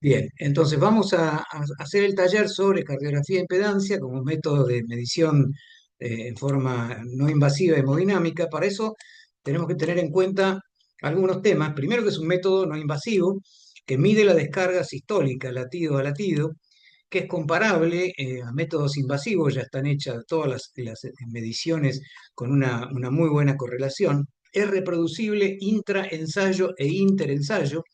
Bien, entonces vamos a hacer el taller sobre cardiografía de impedancia como método de medición en forma no invasiva y hemodinámica. Para eso tenemos que tener en cuenta algunos temas. Primero, que es un método no invasivo que mide la descarga sistólica latido a latido, que es comparable a métodos invasivos. Ya están hechas todas las mediciones con una muy buena correlación. Es reproducible intraensayo e interensayo.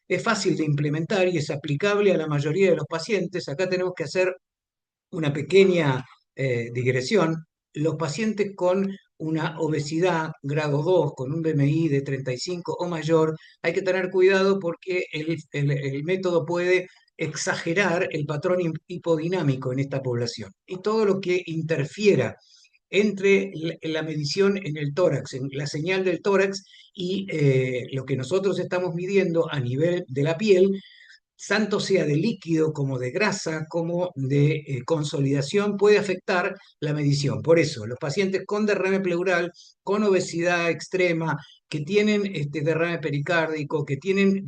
Es fácil de implementar y es aplicable a la mayoría de los pacientes. Acá tenemos que hacer una pequeña digresión. Los pacientes con una obesidad grado 2, con un BMI de 35 o mayor, hay que tener cuidado porque el método puede exagerar el patrón hipodinámico en esta población. Y todo lo que interfiera entre la medición en el tórax, en la señal del tórax y lo que nosotros estamos midiendo a nivel de la piel, tanto sea de líquido como de grasa, como de consolidación, puede afectar la medición. Por eso, los pacientes con derrame pleural, con obesidad extrema, que tienen derrame pericárdico, que tienen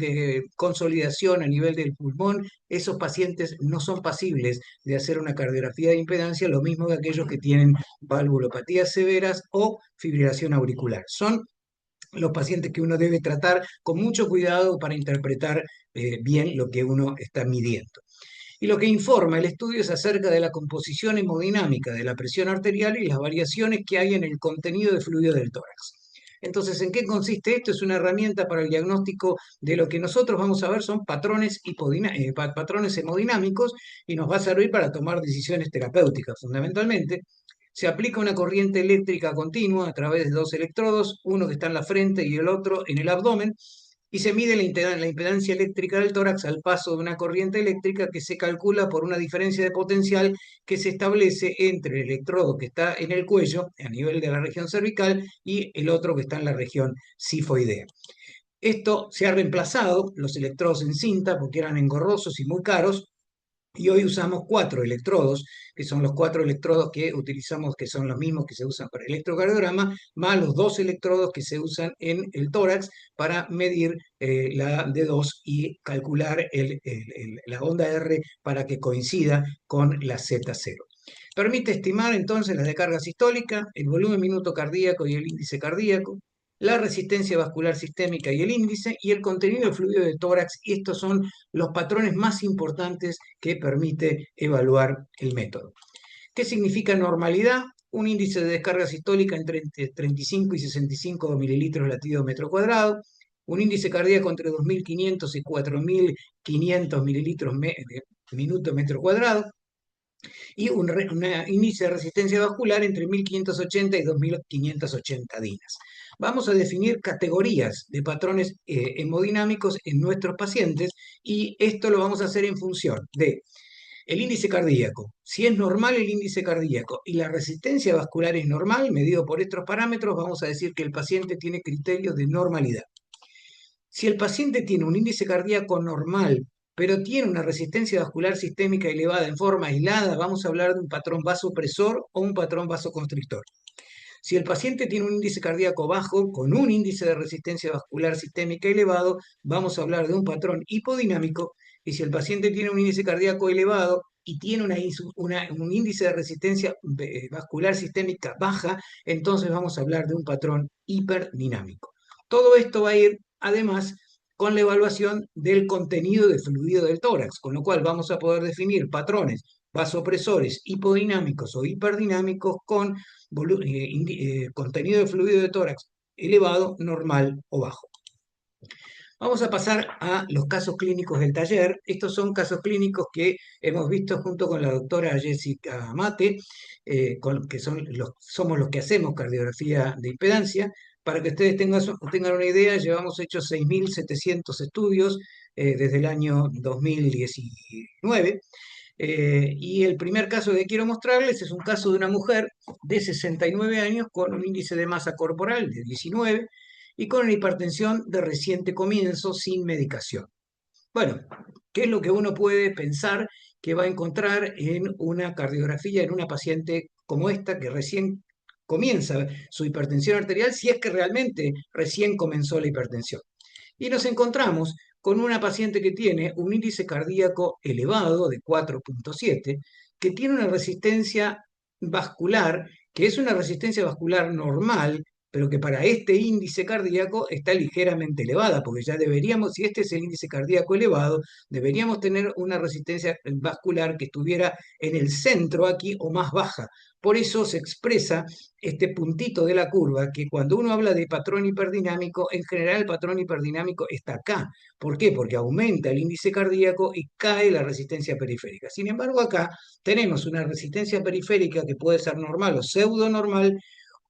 consolidación a nivel del pulmón, esos pacientes no son pasibles de hacer una cardiografía de impedancia, lo mismo que aquellos que tienen valvulopatías severas o fibrilación auricular. Son los pacientes que uno debe tratar con mucho cuidado para interpretar bien lo que uno está midiendo. Y lo que informa el estudio es acerca de la composición hemodinámica de la presión arterial y las variaciones que hay en el contenido de fluido del tórax. Entonces, ¿en qué consiste esto? Es una herramienta para el diagnóstico de lo que nosotros vamos a ver son patrones hemodinámicos, y nos va a servir para tomar decisiones terapéuticas fundamentalmente. Se aplica una corriente eléctrica continua a través de dos electrodos, uno que está en la frente y el otro en el abdomen, y se mide la impedancia eléctrica del tórax al paso de una corriente eléctrica, que se calcula por una diferencia de potencial que se establece entre el electrodo que está en el cuello, a nivel de la región cervical, y el otro que está en la región sifoidea. Esto se ha reemplazado, los electrodos en cinta, porque eran engorrosos y muy caros, y hoy usamos cuatro electrodos, que son los cuatro electrodos que utilizamos, que son los mismos que se usan para el electrocardiograma, más los dos electrodos que se usan en el tórax para medir la D2 y calcular la onda R para que coincida con la Z0. Permite estimar entonces la descarga sistólica, el volumen minuto cardíaco y el índice cardíaco, la resistencia vascular sistémica y el índice, y el contenido del fluido de tórax. Y estos son los patrones más importantes que permite evaluar el método. ¿Qué significa normalidad? Un índice de descarga sistólica entre 35 y 65 mililitros latido metro cuadrado, un índice cardíaco entre 2.500 y 4.500 mililitros minuto metro cuadrado, y un índice de resistencia vascular entre 1.580 y 2.580 dinas. Vamos a definir categorías de patrones hemodinámicos en nuestros pacientes, y esto lo vamos a hacer en función de el índice cardíaco. Si es normal el índice cardíaco y la resistencia vascular es normal, medido por estos parámetros, vamos a decir que el paciente tiene criterios de normalidad. Si el paciente tiene un índice cardíaco normal, pero tiene una resistencia vascular sistémica elevada en forma aislada, vamos a hablar de un patrón vasopresor o un patrón vasoconstrictor. Si el paciente tiene un índice cardíaco bajo con un índice de resistencia vascular sistémica elevado, vamos a hablar de un patrón hipodinámico. Y si el paciente tiene un índice cardíaco elevado y tiene un índice de resistencia vascular sistémica baja, entonces vamos a hablar de un patrón hiperdinámico. Todo esto va a ir, además, con la evaluación del contenido de fluido del tórax, con lo cual vamos a poder definir patrones vasopresores hipodinámicos o hiperdinámicos con contenido de fluido de tórax elevado, normal o bajo. Vamos a pasar a los casos clínicos del taller. Estos son casos clínicos que hemos visto junto con la doctora Jessica Mate, que somos los que hacemos cardiografía de impedancia. Para que ustedes tengan una idea, llevamos hechos 6.700 estudios desde el año 2019. Y el primer caso que quiero mostrarles es un caso de una mujer de 69 años con un índice de masa corporal de 19 y con una hipertensión de reciente comienzo sin medicación. Bueno, ¿qué es lo que uno puede pensar que va a encontrar en una cardiografía en una paciente como esta que recién comienza su hipertensión arterial, si es que realmente recién comenzó la hipertensión? Y nos encontramos con una paciente que tiene un índice cardíaco elevado de 4,7, que tiene una resistencia vascular, que es una resistencia vascular normal, pero que para este índice cardíaco está ligeramente elevada, porque ya deberíamos, si este es el índice cardíaco elevado, deberíamos tener una resistencia vascular que estuviera en el centro aquí o más baja. Por eso se expresa este puntito de la curva, que cuando uno habla de patrón hiperdinámico, en general el patrón hiperdinámico está acá. ¿Por qué? Porque aumenta el índice cardíaco y cae la resistencia periférica. Sin embargo, acá tenemos una resistencia periférica que puede ser normal o pseudo normal,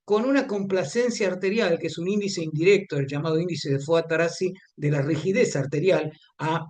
con una complacencia arterial, que es un índice indirecto, el llamado índice de Foa-Tarasi, de la rigidez arterial. A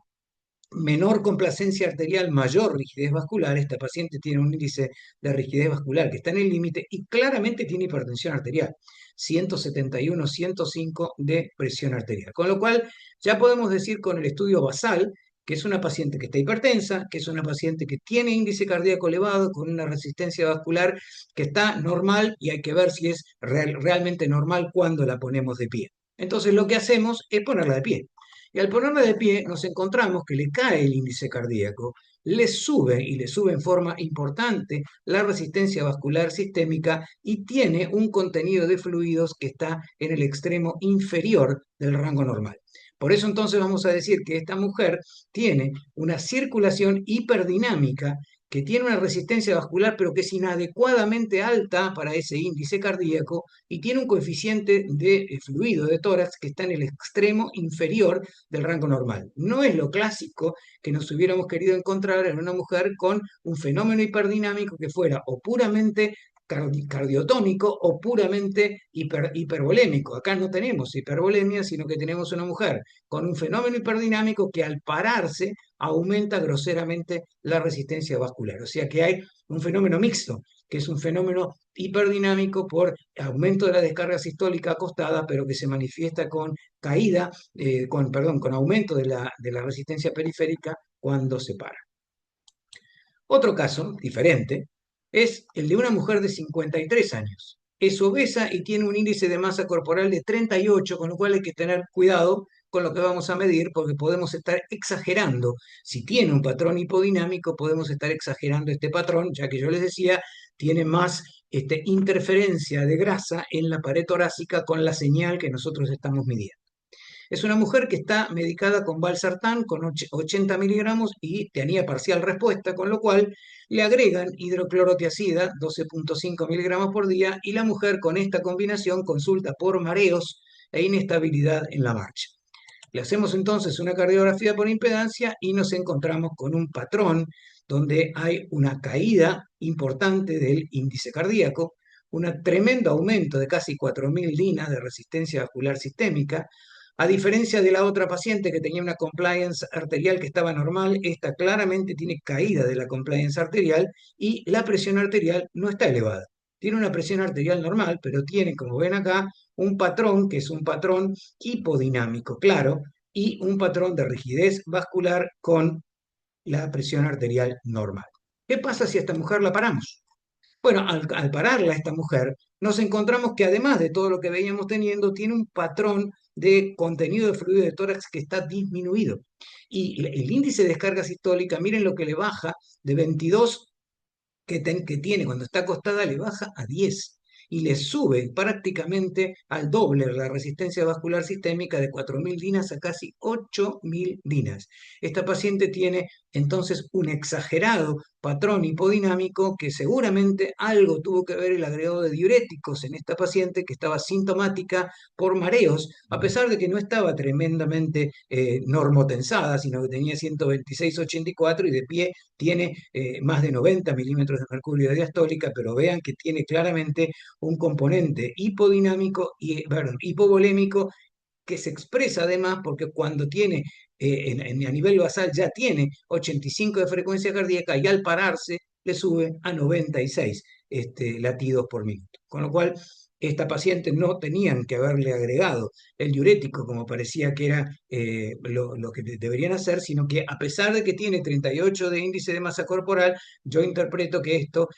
menor complacencia arterial, mayor rigidez vascular. Esta paciente tiene un índice de rigidez vascular que está en el límite y claramente tiene hipertensión arterial, 171, 105 de presión arterial. Con lo cual, ya podemos decir con el estudio basal que es una paciente que está hipertensa, que es una paciente que tiene índice cardíaco elevado, con una resistencia vascular que está normal, y hay que ver si es realmente normal cuando la ponemos de pie. Entonces lo que hacemos es ponerla de pie. Y al ponerla de pie nos encontramos que le cae el índice cardíaco, le sube y le sube en forma importante la resistencia vascular sistémica y tiene un contenido de fluidos que está en el extremo inferior del rango normal. Por eso entonces vamos a decir que esta mujer tiene una circulación hiperdinámica, que tiene una resistencia vascular, pero que es inadecuadamente alta para ese índice cardíaco, y tiene un coeficiente de fluido de tórax que está en el extremo inferior del rango normal. No es lo clásico que nos hubiéramos querido encontrar en una mujer con un fenómeno hiperdinámico que fuera o puramente cardiotónico o puramente hipervolémico. Acá no tenemos hipervolemia, sino que tenemos una mujer con un fenómeno hiperdinámico que al pararse aumenta groseramente la resistencia vascular. O sea que hay un fenómeno mixto, que es un fenómeno hiperdinámico por aumento de la descarga sistólica acostada, pero que se manifiesta con caída, con aumento de la resistencia periférica cuando se para. Otro caso diferente es el de una mujer de 53 años. Es obesa y tiene un índice de masa corporal de 38, con lo cual hay que tener cuidado con lo que vamos a medir, porque podemos estar exagerando. Si tiene un patrón hipodinámico, podemos estar exagerando este patrón, ya que yo les decía, tiene más interferencia de grasa en la pared torácica con la señal que nosotros estamos midiendo. Es una mujer que está medicada con valsartán con 80 miligramos y tenía parcial respuesta, con lo cual le agregan hidroclorotiazida, 12,5 miligramos por día, y la mujer con esta combinación consulta por mareos e inestabilidad en la marcha. Le hacemos entonces una cardiografía por impedancia y nos encontramos con un patrón donde hay una caída importante del índice cardíaco, un tremendo aumento de casi 4.000 linas de resistencia vascular sistémica. A diferencia de la otra paciente que tenía una compliance arterial que estaba normal, esta claramente tiene caída de la compliance arterial y la presión arterial no está elevada. Tiene una presión arterial normal, pero tiene, como ven acá, un patrón que es un patrón hipodinámico, claro, y un patrón de rigidez vascular con la presión arterial normal. ¿Qué pasa si a esta mujer la paramos? Bueno, al pararla a esta mujer, nos encontramos que además de todo lo que veíamos teniendo, tiene un patrón de contenido de fluido de tórax que está disminuido. Y el índice de descarga sistólica, miren lo que le baja de 22 que tiene cuando está acostada, le baja a 10 y le sube prácticamente al doble la resistencia vascular sistémica de 4.000 dinas a casi 8.000 dinas. Esta paciente tiene entonces un exagerado patrón hipodinámico que seguramente algo tuvo que ver el agregado de diuréticos en esta paciente, que estaba sintomática por mareos, a pesar de que no estaba tremendamente normotensada, sino que tenía 126,84 y de pie tiene más de 90 milímetros de mercurio de diastólica, pero vean que tiene claramente un componente hipodinámico y, perdón, hipovolémico, que se expresa además porque cuando tiene, a nivel basal ya tiene 85 de frecuencia cardíaca, y al pararse le sube a 96 latidos por minuto. Con lo cual esta paciente no tenían que haberle agregado el diurético como parecía que era lo que deberían hacer, sino que a pesar de que tiene 38 de índice de masa corporal, yo interpreto que esto,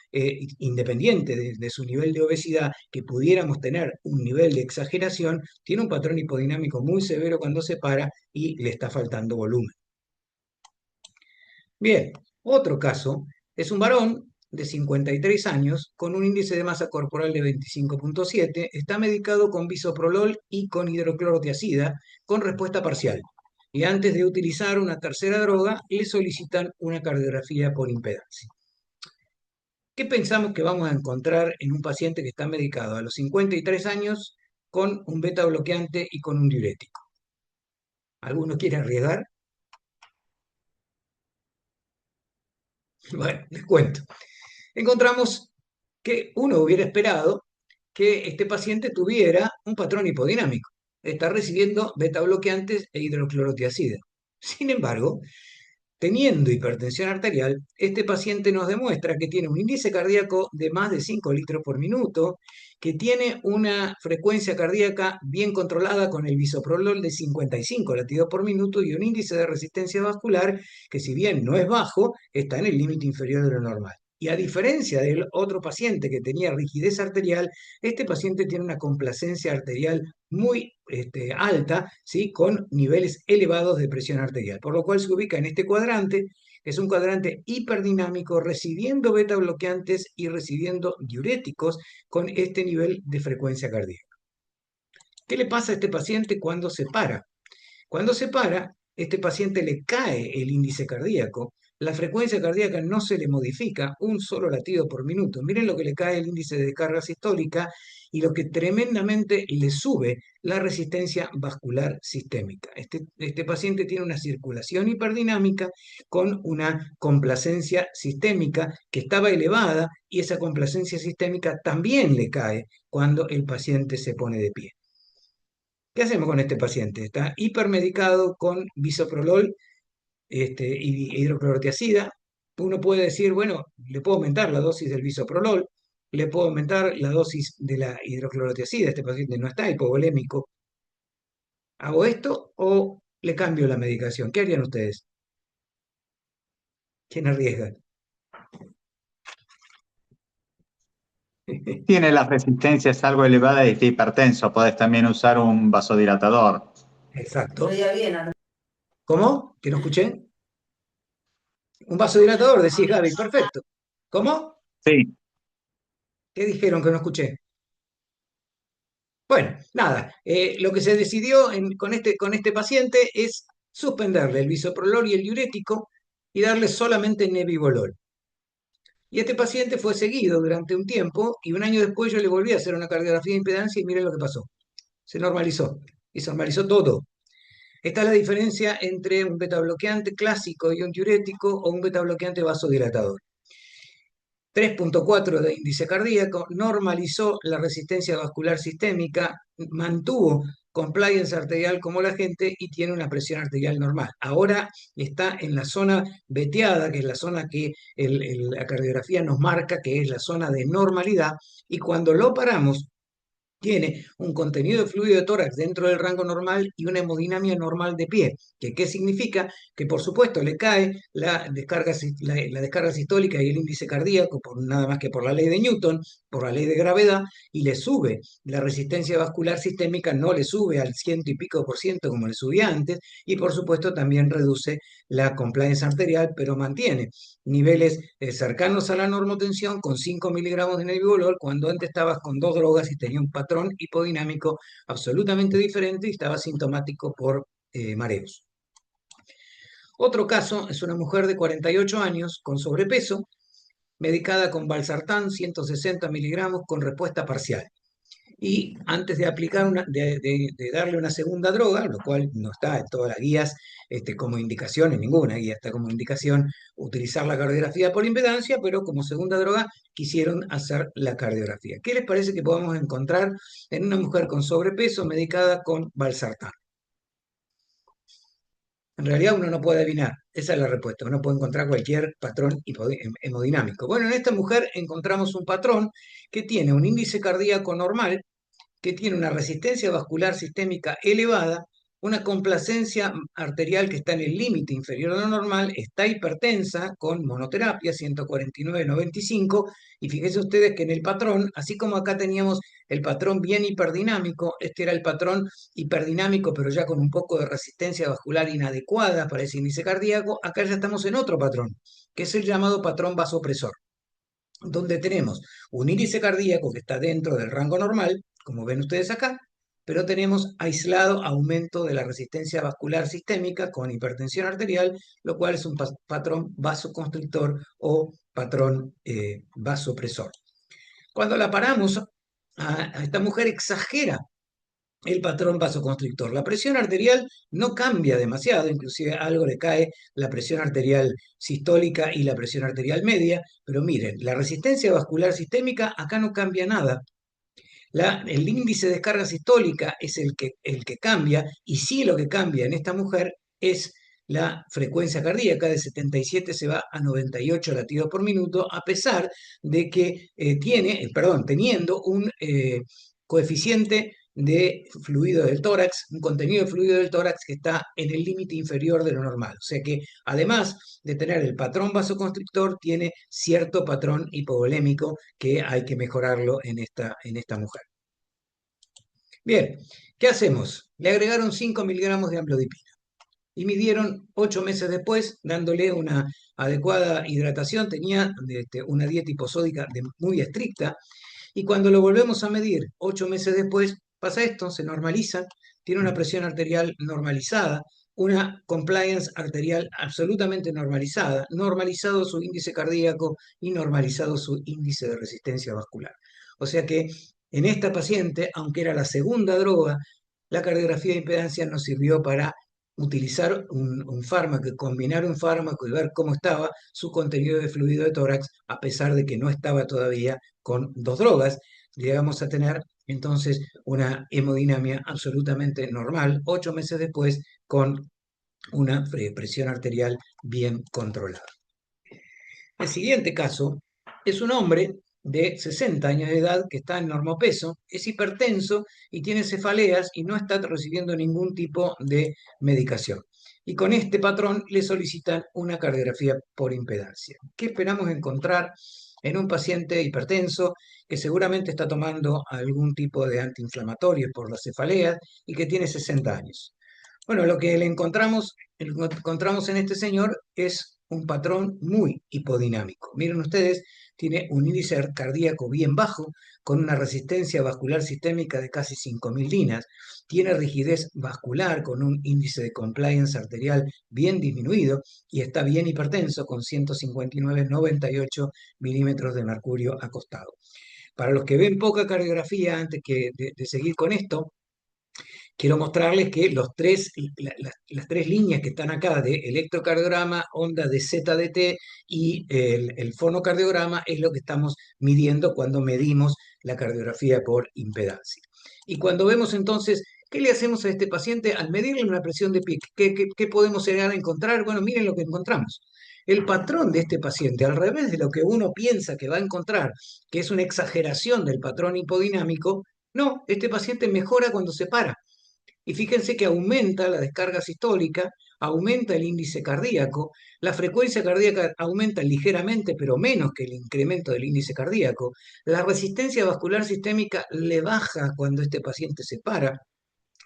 independiente de su nivel de obesidad, que pudiéramos tener un nivel de exageración, tiene un patrón hipodinámico muy severo cuando se para y le está faltando volumen. Bien, otro caso es un varón de 53 años con un índice de masa corporal de 25,7, está medicado con bisoprolol y con hidroclorotiazida con respuesta parcial. Y antes de utilizar una tercera droga, le solicitan una cardiografía por impedancia. ¿Qué pensamos que vamos a encontrar en un paciente que está medicado a los 53 años con un beta bloqueante y con un diurético? ¿Alguno quiere arriesgar? Bueno, les cuento. Encontramos que uno hubiera esperado que este paciente tuviera un patrón hipodinámico. Está recibiendo beta bloqueantes e hidroclorotiazida. Sin embargo, teniendo hipertensión arterial, este paciente nos demuestra que tiene un índice cardíaco de más de 5 litros por minuto, que tiene una frecuencia cardíaca bien controlada con el bisoprolol de 55 latidos por minuto y un índice de resistencia vascular que, si bien no es bajo, está en el límite inferior de lo normal. Y a diferencia del otro paciente que tenía rigidez arterial, este paciente tiene una complacencia arterial muy alta, ¿sí? Con niveles elevados de presión arterial, por lo cual se ubica en este cuadrante, que es un cuadrante hiperdinámico, recibiendo beta bloqueantes y recibiendo diuréticos con este nivel de frecuencia cardíaca. ¿Qué le pasa a este paciente cuando se para? Cuando se para, este paciente le cae el índice cardíaco, la frecuencia cardíaca no se le modifica un solo latido por minuto. Miren lo que le cae el índice de descarga sistólica y lo que tremendamente le sube la resistencia vascular sistémica. Este paciente tiene una circulación hiperdinámica con una complacencia sistémica que estaba elevada y esa complacencia sistémica también le cae cuando el paciente se pone de pie. ¿Qué hacemos con este paciente? Está hipermedicado con bisoprolol y hidroclorotiazida. Uno puede decir, bueno, le puedo aumentar la dosis del bisoprolol, le puedo aumentar la dosis de la hidroclorotiazida. Este paciente no está hipovolémico. ¿Hago esto o le cambio la medicación? ¿Qué harían ustedes? ¿Quién arriesga? Tiene las resistencias algo elevadas y está hipertenso. Podés también usar un vasodilatador. Exacto. ¿Cómo? ¿Que no escuché? Un vasodilatador, decís Gaby, perfecto. ¿Cómo? Sí, ¿Qué dijeron que no escuché? Bueno, nada, lo que se decidió con este paciente es suspenderle el bisoprolol y el diurético y darle solamente nebivolol. Y este paciente fue seguido durante un tiempo y un año después yo le volví a hacer una cardiografía de impedancia y miren lo que pasó. Se normalizó y se normalizó todo. Esta es la diferencia entre un betabloqueante clásico y un diurético o un betabloqueante vasodilatador. 3,4 de índice cardíaco, normalizó la resistencia vascular sistémica, mantuvo compliance arterial como la gente y tiene una presión arterial normal. Ahora está en la zona veteada, que es la zona que la cardiografía nos marca, que es la zona de normalidad, y cuando lo paramos, tiene un contenido de fluido de tórax dentro del rango normal y una hemodinamia normal de pie. ¿Qué significa? Que por supuesto le cae la descarga sistólica y el índice cardíaco, nada más que por la ley de Newton, por la ley de gravedad, y le sube la resistencia vascular sistémica, no le sube al 100 y pico% como le subía antes, y por supuesto también reduce la compliance arterial, pero mantiene niveles cercanos a la normotensión con 5 miligramos de nebivolol, cuando antes estabas con 2 drogas y tenía un patrón hipodinámico absolutamente diferente y estaba sintomático por mareos. Otro caso es una mujer de 48 años con sobrepeso, medicada con valsartán 160 miligramos con respuesta parcial. Y antes de aplicar de darle una segunda droga, lo cual no está en todas las guías como indicación, en ninguna guía está como indicación utilizar la cardiografía por impedancia, pero como segunda droga quisieron hacer la cardiografía. ¿Qué les parece que podamos encontrar en una mujer con sobrepeso medicada con valsartán? En realidad uno no puede adivinar, esa es la respuesta, uno puede encontrar cualquier patrón hemodinámico. Bueno, en esta mujer encontramos un patrón que tiene un índice cardíaco normal, que tiene una resistencia vascular sistémica elevada, una complacencia arterial que está en el límite inferior de lo normal, está hipertensa con monoterapia 149/95, y fíjense ustedes que en el patrón, así como acá teníamos el patrón bien hiperdinámico, este era el patrón hiperdinámico pero ya con un poco de resistencia vascular inadecuada para ese índice cardíaco, acá ya estamos en otro patrón, que es el llamado patrón vasopresor, donde tenemos un índice cardíaco que está dentro del rango normal, como ven ustedes acá, pero tenemos aislado aumento de la resistencia vascular sistémica con hipertensión arterial, lo cual es un patrón vasoconstrictor o patrón vasopresor. Cuando la paramos, a esta mujer exagera el patrón vasoconstrictor. La presión arterial no cambia demasiado, inclusive algo le cae la presión arterial sistólica y la presión arterial media, pero miren, la resistencia vascular sistémica acá no cambia nada. El índice de descarga sistólica es el que cambia, y sí lo que cambia en esta mujer es la frecuencia cardíaca. De 77 se va a 98 latidos por minuto, a pesar de que teniendo un coeficiente de fluido del tórax, un contenido de fluido del tórax que está en el límite inferior de lo normal. O sea que además de tener el patrón vasoconstrictor, tiene cierto patrón hipovolémico que hay que mejorarlo en esta mujer. Bien, ¿qué hacemos? Le agregaron 5 miligramos de amlodipina y midieron 8 meses después, dándole una adecuada hidratación. Tenía una dieta hiposódica muy estricta, y cuando lo volvemos a medir 8 meses después, pasa esto, se normaliza, tiene una presión arterial normalizada, una compliance arterial absolutamente normalizada, normalizado su índice cardíaco y normalizado su índice de resistencia vascular. O sea que en esta paciente, aunque era la segunda droga, la cardiografía de impedancia nos sirvió para utilizar un fármaco, combinar un fármaco y ver cómo estaba su contenido de fluido de tórax, a pesar de que no estaba todavía con 2 drogas. Llegamos a tener entonces una hemodinamia absolutamente normal 8 meses después, con una presión arterial bien controlada. El siguiente caso es un hombre de 60 años de edad que está en normopeso, es hipertenso y tiene cefaleas y no está recibiendo ningún tipo de medicación. Y con este patrón le solicitan una cardiografía por impedancia. ¿Qué esperamos encontrar en un paciente hipertenso que seguramente está tomando algún tipo de antiinflamatorio por las cefaleas y que tiene 60 años? Bueno, lo que le encontramos en este señor es un patrón muy hipodinámico. Miren ustedes, tiene un índice cardíaco bien bajo, con una resistencia vascular sistémica de casi 5.000 linas, tiene rigidez vascular con un índice de compliance arterial bien disminuido y está bien hipertenso con 159/98 milímetros de mercurio acostado. Para los que ven poca cardiografía, antes de seguir con esto, quiero mostrarles que las 3 líneas que están acá de electrocardiograma, onda de ZDT y el fonocardiograma es lo que estamos midiendo cuando medimos la cardiografía por impedancia. Y cuando vemos entonces, ¿qué le hacemos a este paciente al medirle una presión de pic? ¿Qué podemos llegar a encontrar? Bueno, miren lo que encontramos. El patrón de este paciente, al revés de lo que uno piensa que va a encontrar, que es una exageración del patrón hipodinámico, no, este paciente mejora cuando se para. Y fíjense que aumenta la descarga sistólica, aumenta el índice cardíaco, la frecuencia cardíaca aumenta ligeramente, pero menos que el incremento del índice cardíaco. La resistencia vascular sistémica le baja cuando este paciente se para.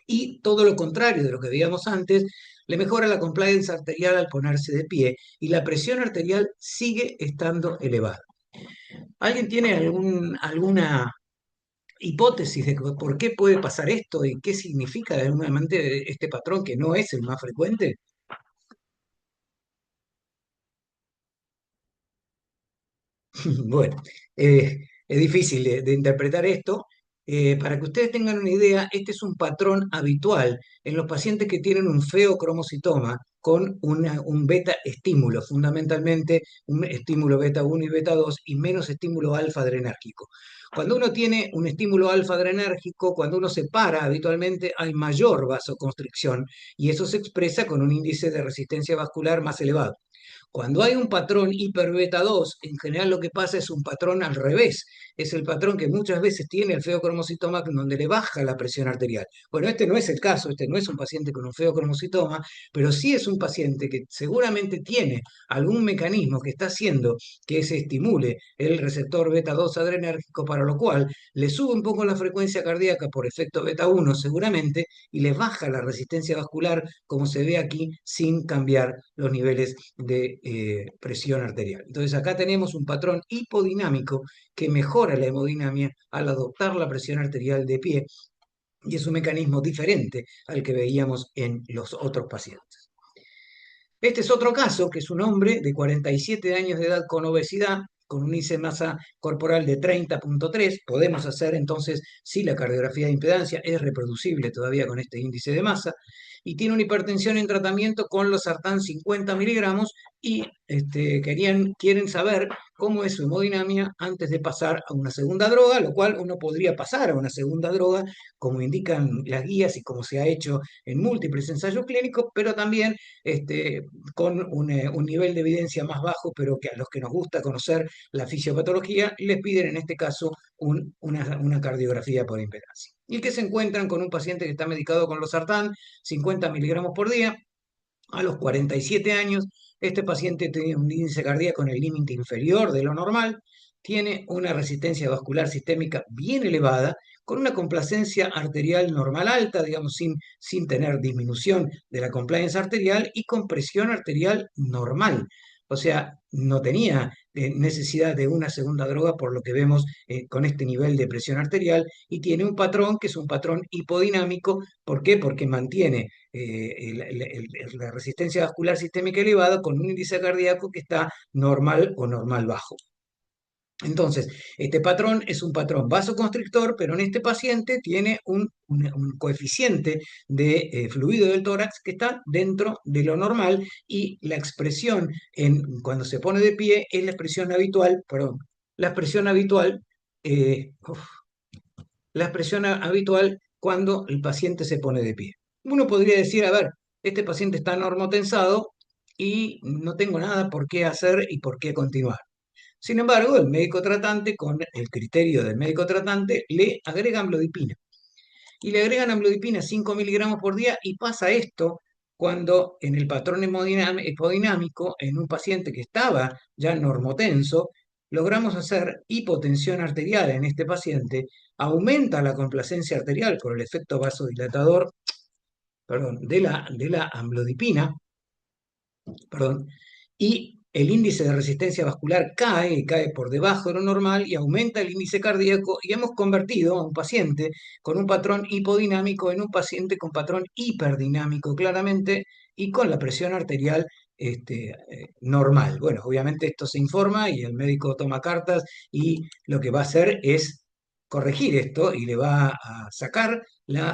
Y todo lo contrario de lo que veíamos antes, le mejora la compliance arterial al ponerse de pie, y la presión arterial sigue estando elevada. ¿Alguien tiene alguna hipótesis de por qué puede pasar esto y qué significa de alguna manera este patrón que no es el más frecuente? Bueno, es difícil de interpretar esto. Para que ustedes tengan una idea, este es un patrón habitual en los pacientes que tienen un feocromocitoma con un beta estímulo, fundamentalmente un estímulo beta 1 y beta 2 y menos estímulo alfa adrenérgico. Cuando uno tiene un estímulo alfa adrenérgico, cuando uno se para, habitualmente hay mayor vasoconstricción, y eso se expresa con un índice de resistencia vascular más elevado. Cuando hay un patrón hiperbeta 2, en general lo que pasa es un patrón al revés. Es el patrón que muchas veces tiene el feocromocitoma donde le baja la presión arterial. Bueno, este no es el caso, este no es un paciente con un feocromocitoma, pero sí es un paciente que seguramente tiene algún mecanismo que está haciendo que se estimule el receptor beta 2 adrenérgico, para lo cual le sube un poco la frecuencia cardíaca por efecto beta 1 seguramente, y le baja la resistencia vascular, como se ve aquí, sin cambiar los niveles de presión arterial. Entonces acá tenemos un patrón hipodinámico que mejora la hemodinamia al adoptar la presión arterial de pie, y es un mecanismo diferente al que veíamos en los otros pacientes. Este es otro caso, que es un hombre de 47 años de edad con obesidad, con un índice de masa corporal de 30,3. Podemos hacer entonces, si la cardiografía de impedancia es reproducible todavía con este índice de masa, y tiene una hipertensión en tratamiento con losartán 50 miligramos, y quieren saber cómo es su hemodinamia antes de pasar a una segunda droga, lo cual uno podría pasar a una segunda droga, como indican las guías y como se ha hecho en múltiples ensayos clínicos, pero también con un nivel de evidencia más bajo, pero que a los que nos gusta conocer la fisiopatología les piden en este caso una cardiografía por impedancia. Y que se encuentran con un paciente que está medicado con losartán, 50 miligramos por día, a los 47 años. Este paciente tiene un índice cardíaco en el límite inferior de lo normal, tiene una resistencia vascular sistémica bien elevada, con una complacencia arterial normal alta, digamos, sin tener disminución de la compliance arterial, y con presión arterial normal. O sea, no tenía necesidad de una segunda droga, por lo que vemos con este nivel de presión arterial, y tiene un patrón que es un patrón hipodinámico. ¿Por qué? Porque mantiene la resistencia vascular sistémica elevada con un índice cardíaco que está normal o normal bajo. Entonces, este patrón es un patrón vasoconstrictor, pero en este paciente tiene un coeficiente de fluido del tórax que está dentro de lo normal, y la expresión cuando se pone de pie es la expresión habitual, perdón, la expresión habitual, uf, la expresión habitual cuando el paciente se pone de pie. Uno podría decir, a ver, este paciente está normotensado y no tengo nada por qué hacer y por qué continuar. Sin embargo, el médico tratante, con el criterio del médico tratante, le agrega amlodipina. Y le agregan amlodipina 5 miligramos por día, y pasa esto cuando en el patrón hemodinámico, en un paciente que estaba ya normotenso, logramos hacer hipotensión arterial en este paciente, aumenta la complacencia arterial por el efecto vasodilatador, perdón, de la amlodipina, perdón, y el índice de resistencia vascular cae por debajo de lo normal, y aumenta el índice cardíaco, y hemos convertido a un paciente con un patrón hipodinámico en un paciente con patrón hiperdinámico, claramente, y con la presión arterial normal. Bueno, obviamente esto se informa y el médico toma cartas, y lo que va a hacer es corregir esto y le va a sacar la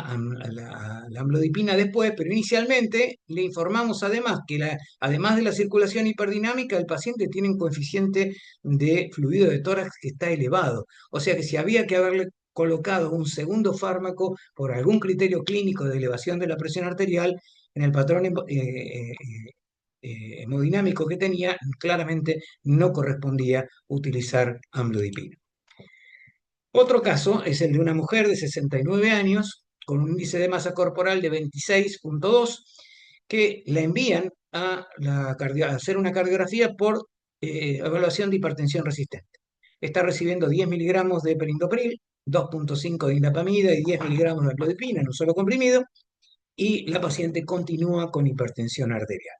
amlodipina después, pero inicialmente le informamos además que además de la circulación hiperdinámica, el paciente tiene un coeficiente de fluido de tórax que está elevado. O sea que si había que haberle colocado un segundo fármaco por algún criterio clínico de elevación de la presión arterial, en el patrón hemodinámico que tenía, claramente no correspondía utilizar amlodipina. Otro caso es el de una mujer de 69 años con un índice de masa corporal de 26,2, que la envían a hacer una cardiografía por evaluación de hipertensión resistente. Está recibiendo 10 miligramos de perindopril, 2,5 de indapamida y 10 miligramos de amlodipina en un solo comprimido, y la paciente continúa con hipertensión arterial.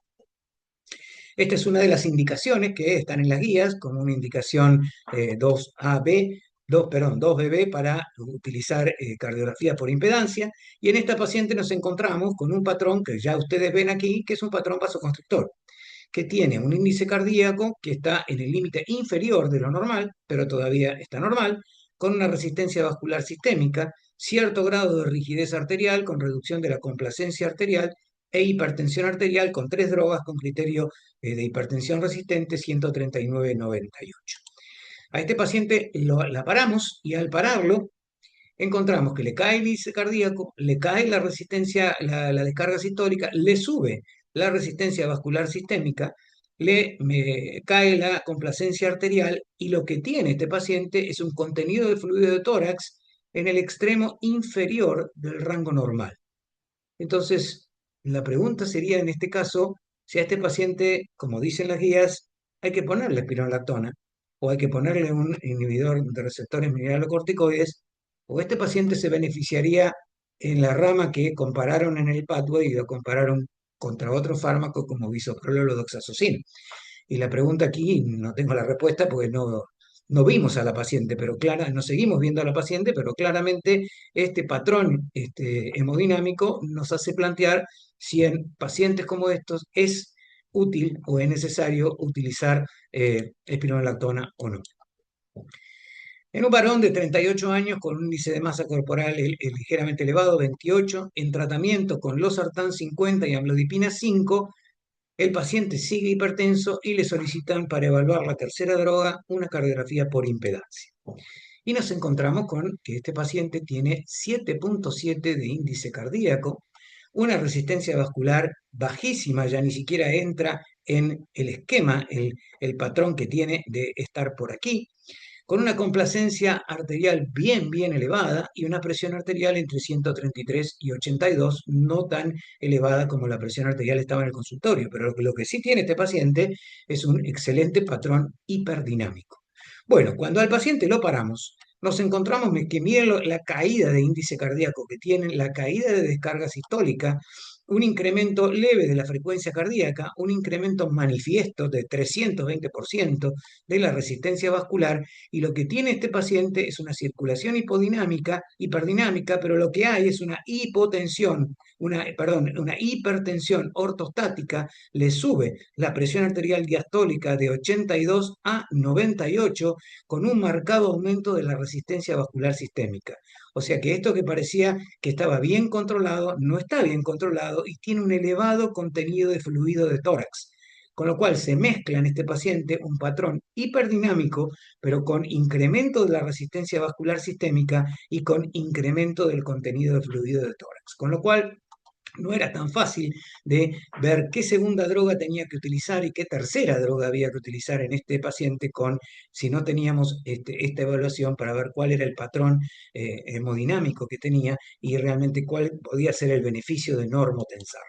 Esta es una de las indicaciones que están en las guías, como una indicación 2AB, 2BB, para utilizar cardiografía por impedancia. Y en esta paciente nos encontramos con un patrón que ya ustedes ven aquí, que es un patrón vasoconstrictor, que tiene un índice cardíaco que está en el límite inferior de lo normal, pero todavía está normal, con una resistencia vascular sistémica, cierto grado de rigidez arterial con reducción de la complacencia arterial, e hipertensión arterial con 3 drogas con criterio de hipertensión resistente 139/98. A este paciente la paramos, y al pararlo encontramos que le cae el índice cardíaco, le cae la resistencia, la descarga sistólica, le sube la resistencia vascular sistémica, cae la complacencia arterial y lo que tiene este paciente es un contenido de fluido de tórax en el extremo inferior del rango normal. Entonces, la pregunta sería en este caso, si a este paciente, como dicen las guías, hay que ponerle espironolactona o hay que ponerle un inhibidor de receptores mineralocorticoides, o este paciente se beneficiaría en la rama que compararon en el pathway y lo compararon contra otro fármaco como bisoprolol o doxazocina. Y la pregunta aquí, no tengo la respuesta porque no vimos a la paciente, pero no seguimos viendo a la paciente, pero claramente este patrón hemodinámico nos hace plantear si en pacientes como estos es útil o es necesario utilizar espironolactona o no. En un varón de 38 años con un índice de masa corporal ligeramente elevado, 28, en tratamiento con losartán 50 y amlodipina 5, el paciente sigue hipertenso y le solicitan para evaluar la tercera droga una cardiografía por impedancia. Y nos encontramos con que este paciente tiene 7,7 de índice cardíaco, una resistencia vascular bajísima, ya ni siquiera entra en el esquema, el patrón que tiene de estar por aquí, con una complacencia arterial bien elevada y una presión arterial entre 133 y 82, no tan elevada como la presión arterial estaba en el consultorio, pero lo que sí tiene este paciente es un excelente patrón hiperdinámico. Bueno, cuando al paciente lo paramos, nos encontramos que miren la caída de índice cardíaco que tienen, la caída de descarga sistólica, un incremento leve de la frecuencia cardíaca, un incremento manifiesto de 320% de la resistencia vascular, y lo que tiene este paciente es una circulación hiperdinámica, pero lo que hay es una hipotensión, una hipertensión ortostática, le sube la presión arterial diastólica de 82 a 98 con un marcado aumento de la resistencia vascular sistémica. O sea que esto que parecía que estaba bien controlado, no está bien controlado y tiene un elevado contenido de fluido de tórax. Con lo cual se mezcla en este paciente un patrón hiperdinámico, pero con incremento de la resistencia vascular sistémica y con incremento del contenido de fluido de tórax. Con lo cual no era tan fácil de ver qué segunda droga tenía que utilizar y qué tercera droga había que utilizar en este paciente si no teníamos esta evaluación para ver cuál era el patrón hemodinámico que tenía y realmente cuál podía ser el beneficio de normotensar.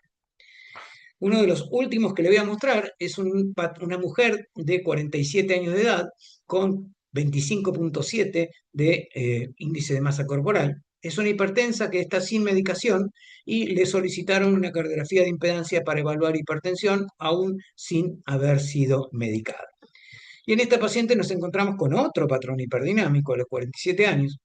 Uno de los últimos que le voy a mostrar es una mujer de 47 años de edad con 25,7 de índice de masa corporal. Es una hipertensa que está sin medicación y le solicitaron una cardiografía de impedancia para evaluar hipertensión, aún sin haber sido medicada. Y en esta paciente nos encontramos con otro patrón hiperdinamico a los 47 años,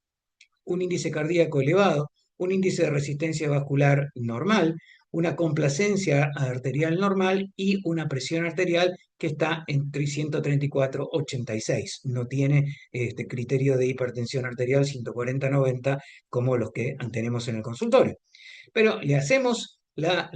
un índice cardíaco elevado, un índice de resistencia vascular normal, una complacencia arterial normal y una presión arterial que está entre 134 y 86. No tiene este criterio de hipertensión arterial 140-90 como los que tenemos en el consultorio. Pero le hacemos la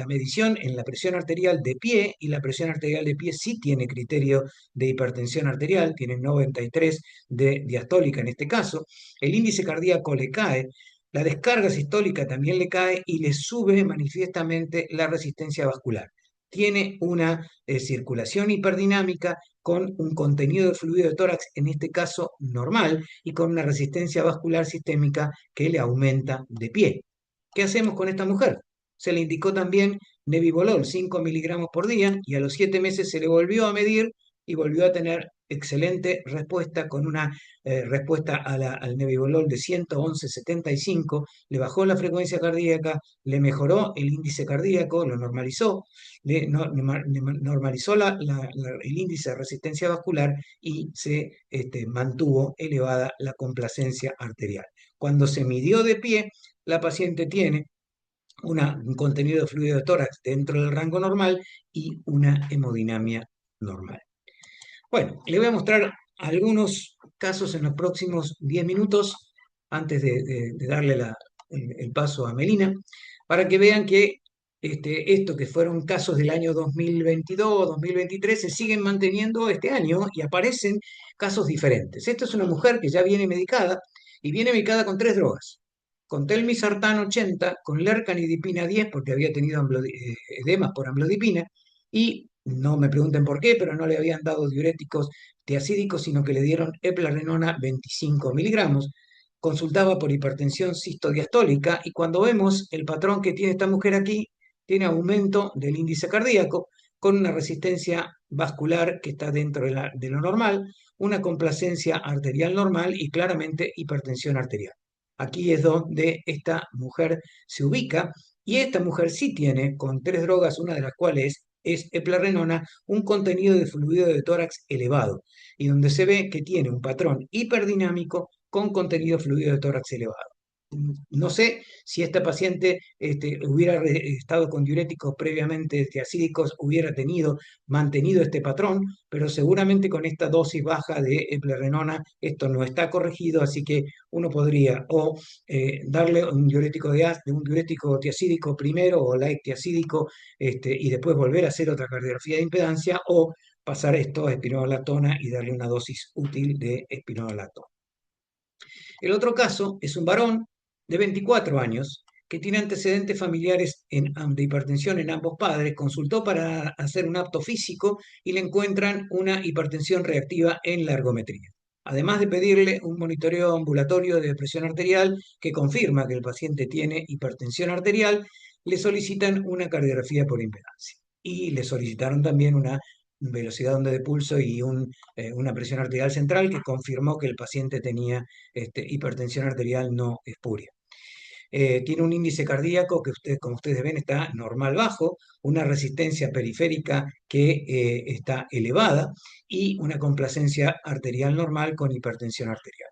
medición en la presión arterial de pie, y la presión arterial de pie sí tiene criterio de hipertensión arterial, tiene 93 de diastólica en este caso, el índice cardíaco le cae, la descarga sistólica también le cae y le sube manifiestamente la resistencia vascular. Tiene una circulación hiperdinámica con un contenido de fluido de tórax, en este caso normal, y con una resistencia vascular sistémica que le aumenta de pie. ¿Qué hacemos con esta mujer? Se le indicó también nebivolol 5 miligramos por día y a los 7 meses se le volvió a medir y volvió a tener excelente respuesta con una respuesta al nebivolol de 111,75, le bajó la frecuencia cardíaca, le mejoró el índice cardíaco, lo normalizó, normalizó el índice de resistencia vascular y se mantuvo elevada la complacencia arterial. Cuando se midió de pie, la paciente tiene un contenido de fluido de tórax dentro del rango normal y una hemodinamia normal. Bueno, le voy a mostrar algunos casos en los próximos 10 minutos antes de darle el paso a Melina, para que vean que esto que fueron casos del año 2022, 2023, se siguen manteniendo este año y aparecen casos diferentes. Esta es una mujer que ya viene medicada y viene medicada con 3 drogas. Con telmisartán 80, con lercanidipina 10, porque había tenido edemas por amlodipina, y no me pregunten por qué, pero no le habían dado diuréticos tiacídicos, sino que le dieron eplerenona 25 miligramos. Consultaba por hipertensión sistodiastólica y cuando vemos el patrón que tiene esta mujer aquí, tiene aumento del índice cardíaco con una resistencia vascular que está dentro de lo normal, una complacencia arterial normal y claramente hipertensión arterial. Aquí es donde esta mujer se ubica y esta mujer sí tiene, con 3 drogas, una de las cuales es eplerenona, un contenido de fluido de tórax elevado y donde se ve que tiene un patrón hiperdinámico con contenido fluido de tórax elevado. No sé si esta paciente hubiera estado con diuréticos previamente tiacídicos, hubiera mantenido este patrón, pero seguramente con esta dosis baja de eplerenona esto no está corregido, así que uno podría o darle un diurético un diurético tiacídico primero o light tiacídico y después volver a hacer otra cardiografía de impedancia o pasar esto a espironolactona y darle una dosis útil de espironolactona. El otro caso es un varón de 24 años que tiene antecedentes familiares de hipertensión en ambos padres, consultó para hacer un apto físico y le encuentran una hipertensión reactiva en la ergometría. Además de pedirle un monitoreo ambulatorio de presión arterial que confirma que el paciente tiene hipertensión arterial, le solicitan una cardiografía por impedancia. Y le solicitaron también una velocidad de onda de pulso y una presión arterial central que confirmó que el paciente tenía hipertensión arterial no espuria. Tiene un índice cardíaco que como ustedes ven, está normal bajo, una resistencia periférica que está elevada y una complacencia arterial normal con hipertensión arterial.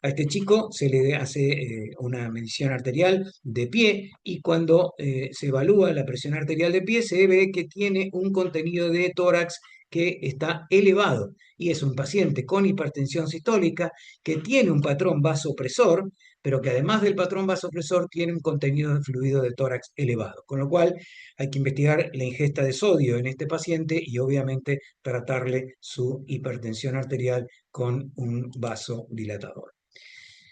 A este chico se le hace una medición arterial de pie y cuando se evalúa la presión arterial de pie se ve que tiene un contenido de tórax que está elevado y es un paciente con hipertensión sistólica que tiene un patrón vasopresor, pero que además del patrón vasopresor tiene un contenido de fluido de tórax elevado, con lo cual hay que investigar la ingesta de sodio en este paciente y obviamente tratarle su hipertensión arterial con un vasodilatador.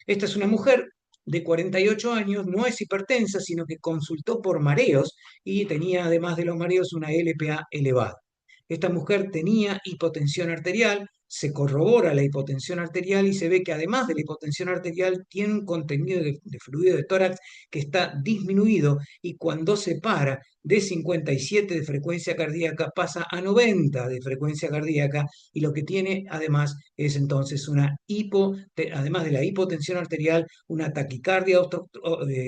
Esta es una mujer de 48 años, no es hipertensa, sino que consultó por mareos y tenía además de los mareos una LPA elevada. Esta mujer tenía hipotensión arterial, se corrobora la hipotensión arterial y se ve que además de la hipotensión arterial tiene un contenido de fluido de tórax que está disminuido y cuando se para de 57 de frecuencia cardíaca pasa a 90 de frecuencia cardíaca y lo que tiene además es entonces además de la hipotensión arterial, una taquicardia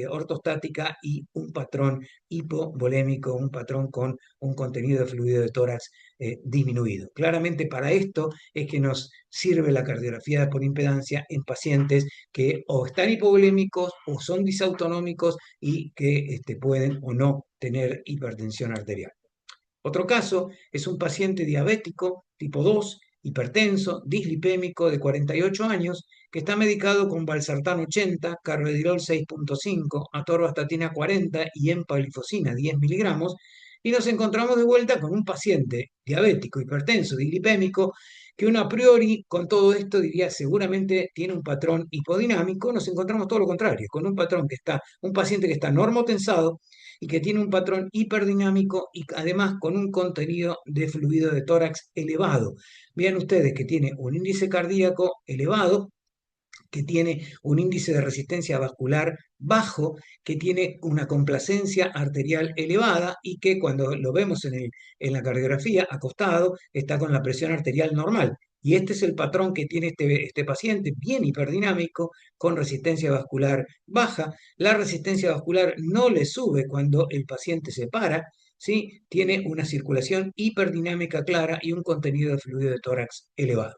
ortostática y un patrón hipovolémico, un patrón con un contenido de fluido de tórax disminuido. Claramente para esto es que nos sirve la cardiografía por impedancia en pacientes que o están hipovolémicos o son disautonómicos y que pueden o no tener hipertensión arterial. Otro caso es un paciente diabético tipo 2, hipertenso, dislipémico de 48 años, que está medicado con valsartán 80, carvedilol 6.5, atorvastatina 40 y empaglifosina 10 miligramos, y nos encontramos de vuelta con un paciente diabético, hipertenso, dislipémico, que uno a priori con todo esto diría seguramente tiene un patrón hipodinámico, nos encontramos todo lo contrario, con un paciente que está normotensado, y que tiene un patrón hiperdinámico y además con un contenido de fluido de tórax elevado. Vean ustedes que tiene un índice cardíaco elevado, que tiene un índice de resistencia vascular bajo, que tiene una complacencia arterial elevada y que cuando lo vemos en la cardiografía acostado está con la presión arterial normal. Y este es el patrón que tiene este paciente, bien hiperdinámico, con resistencia vascular baja. La resistencia vascular no le sube cuando el paciente se para, ¿sí? Tiene una circulación hiperdinámica clara y un contenido de fluido de tórax elevado.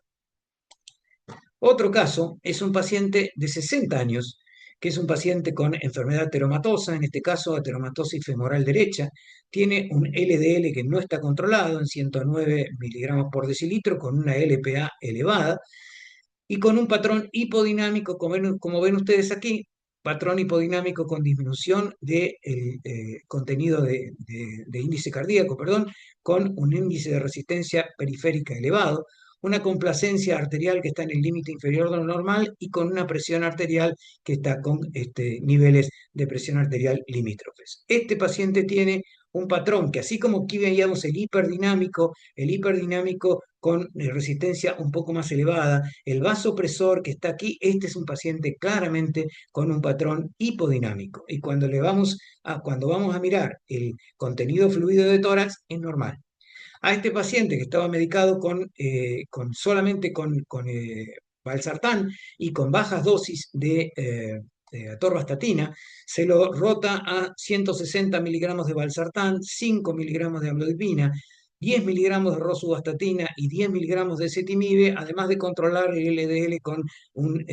Otro caso es un paciente de 60 años, que es un paciente con enfermedad ateromatosa, en este caso ateromatosis femoral derecha, tiene un LDL que no está controlado en 109 miligramos por decilitro, con una LPA elevada y con un patrón hipodinámico, como ven ustedes aquí, patrón hipodinámico con disminución del contenido de índice cardíaco, perdón, con un índice de resistencia periférica elevado, una complacencia arterial que está en el límite inferior de lo normal y con una presión arterial que está con niveles de presión arterial limítrofes. Este paciente tiene un patrón que, así como aquí veíamos el hiperdinámico con resistencia un poco más elevada, el vasopresor que está aquí, este es un paciente claramente con un patrón hipodinámico. Y cuando vamos a mirar el contenido fluido de tórax, es normal. A este paciente que estaba medicado solamente con valsartán y con bajas dosis de atorvastatina, se lo rota a 160 miligramos de valsartán, 5 miligramos de amlodipina, 10 miligramos de rosuvastatina y 10 miligramos de ezetimibe, además de controlar el LDL con un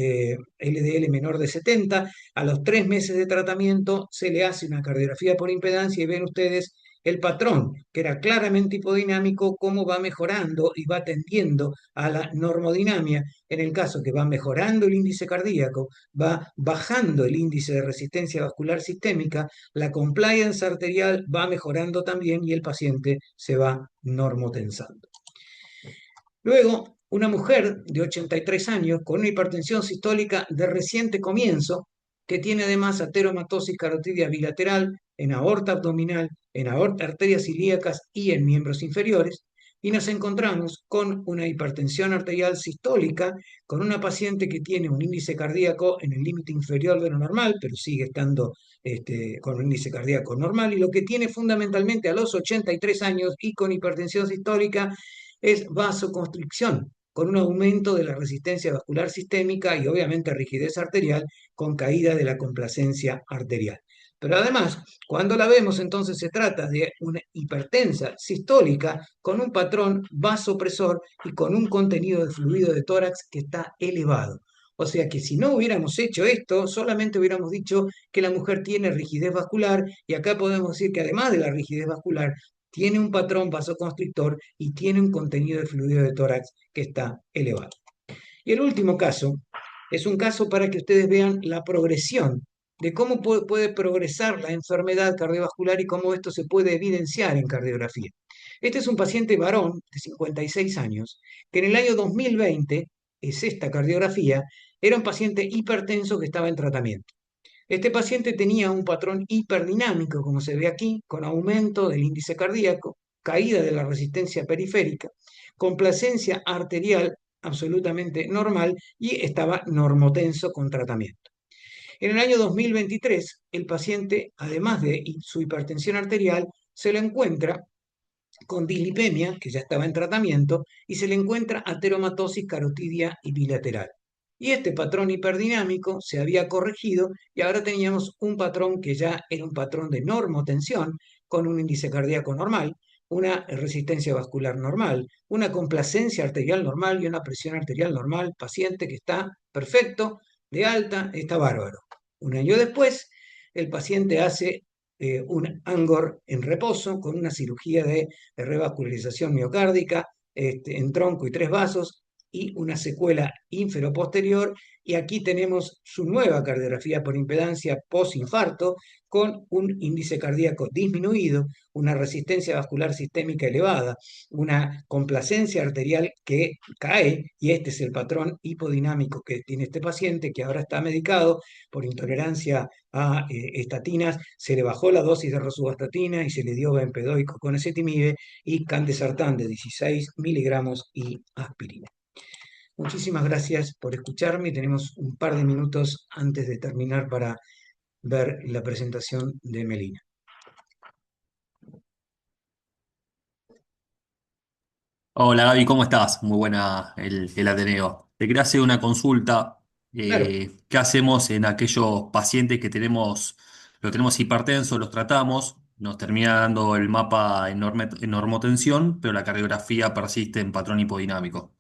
LDL menor de 70. A los 3 meses de tratamiento se le hace una cardiografía por impedancia y ven ustedes el patrón, que era claramente hipodinámico, cómo va mejorando y va tendiendo a la normodinamia, en el caso que va mejorando el índice cardíaco, va bajando el índice de resistencia vascular sistémica, la compliance arterial va mejorando también y el paciente se va normotensando. Luego, una mujer de 83 años con una hipertensión sistólica de reciente comienzo, que tiene además ateromatosis carotidia bilateral en aorta abdominal, en arterias ilíacas y en miembros inferiores, y nos encontramos con una hipertensión arterial sistólica, con una paciente que tiene un índice cardíaco en el límite inferior de lo normal, pero sigue estando con un índice cardíaco normal, y lo que tiene fundamentalmente a los 83 años y con hipertensión sistólica es vasoconstricción, con un aumento de la resistencia vascular sistémica y obviamente rigidez arterial con caída de la complacencia arterial. Pero además, cuando la vemos, entonces se trata de una hipertensa sistólica con un patrón vasopresor y con un contenido de fluido de tórax que está elevado. O sea que si no hubiéramos hecho esto, solamente hubiéramos dicho que la mujer tiene rigidez vascular y acá podemos decir que además de la rigidez vascular, tiene un patrón vasoconstrictor y tiene un contenido de fluido de tórax que está elevado. Y el último caso es un caso para que ustedes vean la progresión de cómo puede progresar la enfermedad cardiovascular y cómo esto se puede evidenciar en cardiografía. Este es un paciente varón de 56 años que en el año 2020, es esta cardiografía, era un paciente hipertenso que estaba en tratamiento. Este paciente tenía un patrón hiperdinámico, como se ve aquí, con aumento del índice cardíaco, caída de la resistencia periférica, complacencia arterial absolutamente normal y estaba normotenso con tratamiento. En el año 2023, el paciente, además de su hipertensión arterial, se lo encuentra con dislipemia, que ya estaba en tratamiento, y se le encuentra ateromatosis carotidia y bilateral. Y este patrón hiperdinámico se había corregido y ahora teníamos un patrón que ya era un patrón de normotensión, con un índice cardíaco normal, una resistencia vascular normal, una complacencia arterial normal y una presión arterial normal, paciente que está perfecto, de alta, está bárbaro. Un año después, el paciente hace un ANGOR en reposo con una cirugía de revascularización miocárdica en tronco y 3 vasos y una secuela inferoposterior. Y aquí tenemos su nueva cardiografía por impedancia post-infarto con un índice cardíaco disminuido, una resistencia vascular sistémica elevada, una complacencia arterial que cae, y este es el patrón hipodinámico que tiene este paciente que ahora está medicado por intolerancia a estatinas. Se le bajó la dosis de rosuvastatina y se le dio bempedoico con ezetimibe y candesartán de 16 miligramos y aspirina. Muchísimas gracias por escucharme. Tenemos un par de minutos antes de terminar para ver la presentación de Melina. Hola Gaby, ¿cómo estás? Muy buena el Ateneo. Te quería hacer una consulta. Claro, ¿Qué hacemos en aquellos pacientes que lo tenemos hipertenso, los tratamos, nos termina dando el mapa en normotensión, pero la cardiografía persiste en patrón hipodinámico?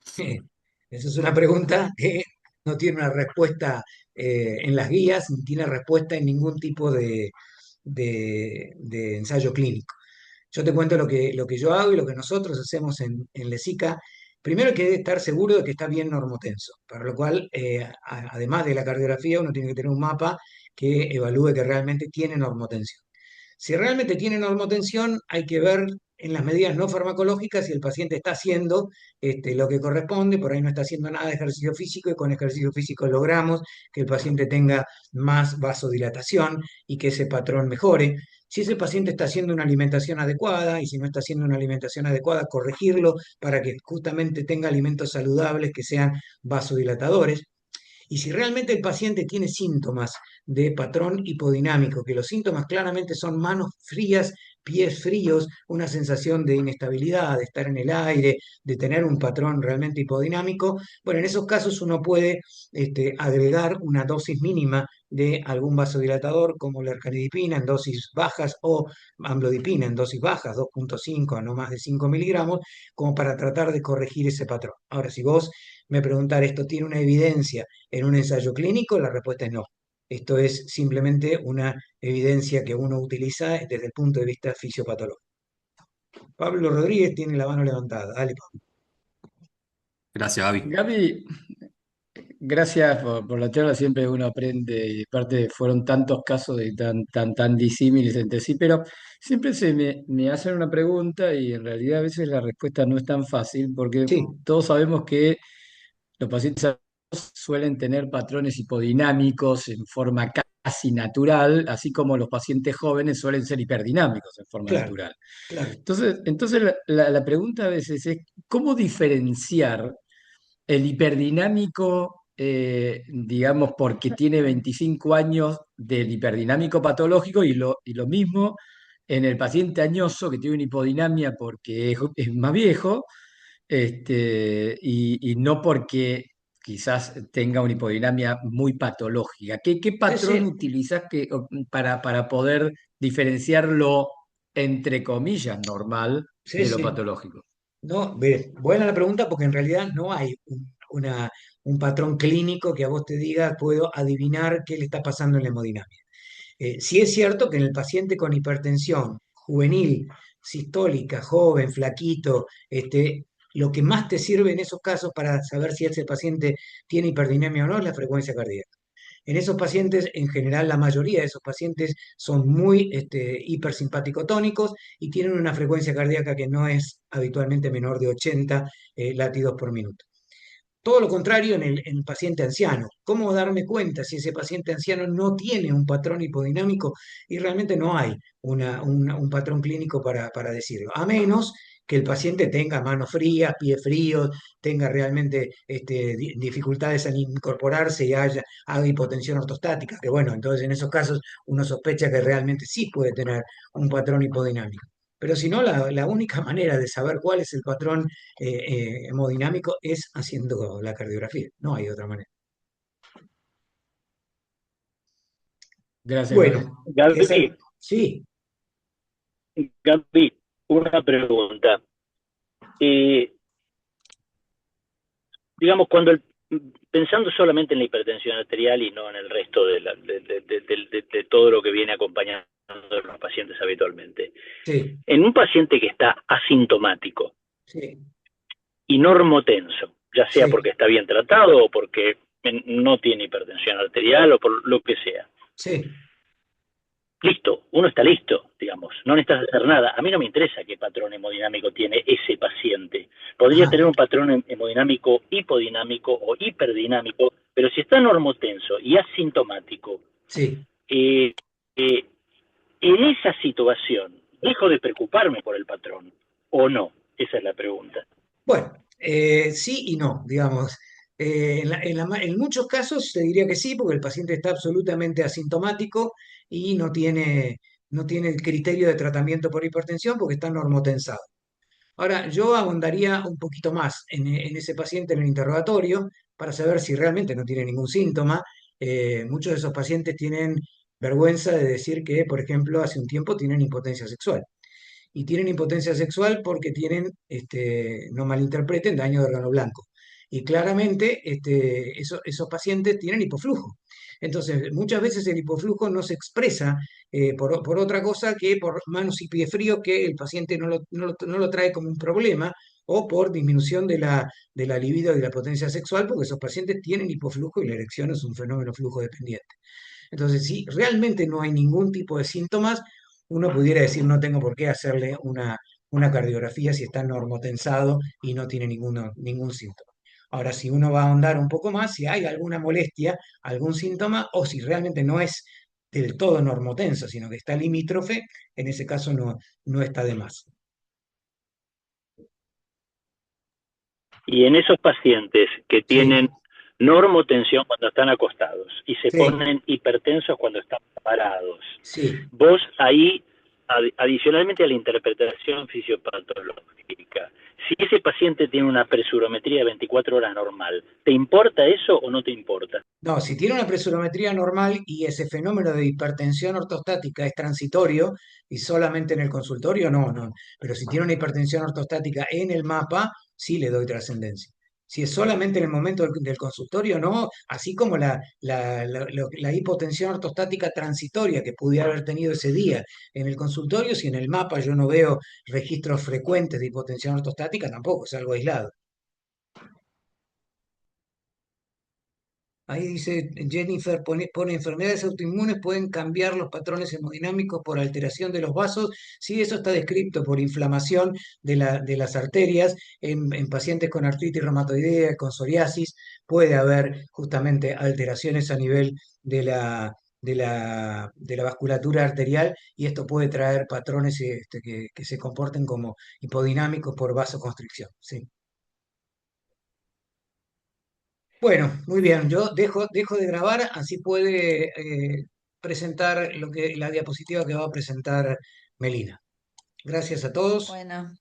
esa es una pregunta que no tiene una respuesta en las guías, ni tiene respuesta en ningún tipo de ensayo clínico. Yo te cuento lo que yo hago y lo que nosotros hacemos en Lesica. Primero hay que estar seguro de que está bien normotenso, para lo cual, además de la cardiografía, uno tiene que tener un mapa que evalúe que realmente tiene normotensión. Si realmente tiene normotensión, hay que ver en las medidas no farmacológicas si el paciente está haciendo lo que corresponde, por ahí no está haciendo nada de ejercicio físico y con ejercicio físico logramos que el paciente tenga más vasodilatación y que ese patrón mejore. Si ese paciente está haciendo una alimentación adecuada y si no está haciendo una alimentación adecuada, corregirlo para que justamente tenga alimentos saludables que sean vasodilatadores. Y si realmente el paciente tiene síntomas de patrón hipodinámico, que los síntomas claramente son manos frías, pies fríos, una sensación de inestabilidad, de estar en el aire, de tener un patrón realmente hipodinámico, bueno, en esos casos uno puede agregar una dosis mínima de algún vasodilatador como la ercanidipina en dosis bajas o amlodipina en dosis bajas, 2,5 a no más de 5 miligramos, como para tratar de corregir ese patrón. Ahora, si vos me preguntar, ¿esto tiene una evidencia en un ensayo clínico? La respuesta es no. Esto es simplemente una evidencia que uno utiliza desde el punto de vista fisiopatológico. Pablo Rodríguez tiene la mano levantada. Dale, Pablo. Gracias, Gaby. Gaby, gracias por la charla, siempre uno aprende y aparte fueron tantos casos de tan disímiles entre sí, pero siempre me hacen una pregunta y en realidad a veces la respuesta no es tan fácil porque Sí, todos sabemos que los pacientes adultos suelen tener patrones hipodinámicos en forma casi natural, así como los pacientes jóvenes suelen ser hiperdinámicos en forma claro, natural. claro. Entonces la pregunta a veces es, ¿cómo diferenciar el hiperdinámico, digamos, porque tiene 25 años del hiperdinámico patológico y lo mismo en el paciente añoso que tiene una hipodinamia porque es más viejo y no porque quizás tenga una hipodinamia muy patológica? ¿Qué Sí, patrón sí, utilizas para poder diferenciar lo, entre comillas, normal sí, de lo sí. patológico? No, buena la pregunta porque en realidad no hay un patrón clínico que a vos te diga, puedo adivinar qué le está pasando en la hemodinamia. Sí es cierto que en el paciente con hipertensión juvenil, sistólica, joven, flaquito, lo que más te sirve en esos casos para saber si ese paciente tiene hiperdinemia o no es la frecuencia cardíaca. En esos pacientes, en general, la mayoría de esos pacientes son muy hipersimpaticotónicos y tienen una frecuencia cardíaca que no es habitualmente menor de 80 latidos por minuto. Todo lo contrario en el paciente anciano. ¿Cómo darme cuenta si ese paciente anciano no tiene un patrón hipodinámico? Y realmente no hay un patrón clínico para decirlo, a menos que el paciente tenga manos frías, pies fríos, tenga realmente dificultades en incorporarse y haga hipotensión ortostática, que bueno, entonces en esos casos uno sospecha que realmente sí puede tener un patrón hipodinámico. Pero si no, la única manera de saber cuál es el patrón hemodinámico es haciendo la cardiografía, no hay otra manera. Gracias, Gaby. Bueno, Gaby, sí, Gaby, una pregunta. Eh, digamos, pensando solamente en la hipertensión arterial y no en el resto de todo lo que viene acompañando a los pacientes habitualmente, sí, en un paciente que está asintomático sí, y normotenso, ya sea sí, porque está bien tratado o porque no tiene hipertensión arterial o por lo que sea, sí. listo, uno está listo, digamos, no necesitas hacer nada. A mí no me interesa qué patrón hemodinámico tiene ese paciente. Podría Ajá, tener un patrón hemodinámico hipodinámico o hiperdinámico, pero si está normotenso y asintomático, sí. eh, eh, en esa situación, ¿dejo de preocuparme por el patrón o no? Esa es la pregunta. Bueno, sí y no, digamos. En muchos casos se diría que sí, porque el paciente está absolutamente asintomático y no tiene el criterio de tratamiento por hipertensión porque está normotensado. Ahora, yo ahondaría un poquito más en ese paciente en el interrogatorio para saber si realmente no tiene ningún síntoma. Muchos de esos pacientes tienen vergüenza de decir que, por ejemplo, hace un tiempo tienen impotencia sexual. Y tienen impotencia sexual porque tienen, no malinterpreten, daño de órgano blanco. Y claramente esos pacientes tienen hipoflujo. Entonces, muchas veces el hipoflujo no se expresa por otra cosa que por manos y pies fríos que el paciente no lo trae como un problema o por disminución de la libido y de la potencia sexual, porque esos pacientes tienen hipoflujo y la erección es un fenómeno flujo dependiente. Entonces, si realmente no hay ningún tipo de síntomas, uno pudiera decir no tengo por qué hacerle una cardiografía si está normotensado y no tiene ningún síntoma. Ahora, si uno va a ahondar un poco más, si hay alguna molestia, algún síntoma, o si realmente no es del todo normotenso, sino que está limítrofe, en ese caso no está de más. Y en esos pacientes que Sí, tienen normotensión cuando están acostados y se sí, ponen hipertensos cuando están parados, sí. vos ahí, adicionalmente a la interpretación fisiopatológica, si ese paciente tiene una presurometría de 24 horas normal, ¿te importa eso o no te importa? No, si tiene una presurometría normal y ese fenómeno de hipertensión ortostática es transitorio y solamente en el consultorio, no. Pero si tiene una hipertensión ortostática en el mapa, sí le doy trascendencia. Si es solamente en el momento del consultorio, no, así como la hipotensión ortostática transitoria que pudiera haber tenido ese día en el consultorio, si en el mapa yo no veo registros frecuentes de hipotensión ortostática, tampoco es algo aislado. Ahí dice Jennifer, pone enfermedades autoinmunes pueden cambiar los patrones hemodinámicos por alteración de los vasos. Sí, eso está descrito por inflamación de las arterias en pacientes con artritis reumatoidea, con psoriasis. Puede haber justamente alteraciones a nivel de la vasculatura arterial y esto puede traer patrones que se comporten como hipodinámicos por vasoconstricción. Sí. Bueno, muy bien, yo dejo de grabar, así puede presentar la diapositiva que va a presentar Melina. Gracias a todos. Bueno.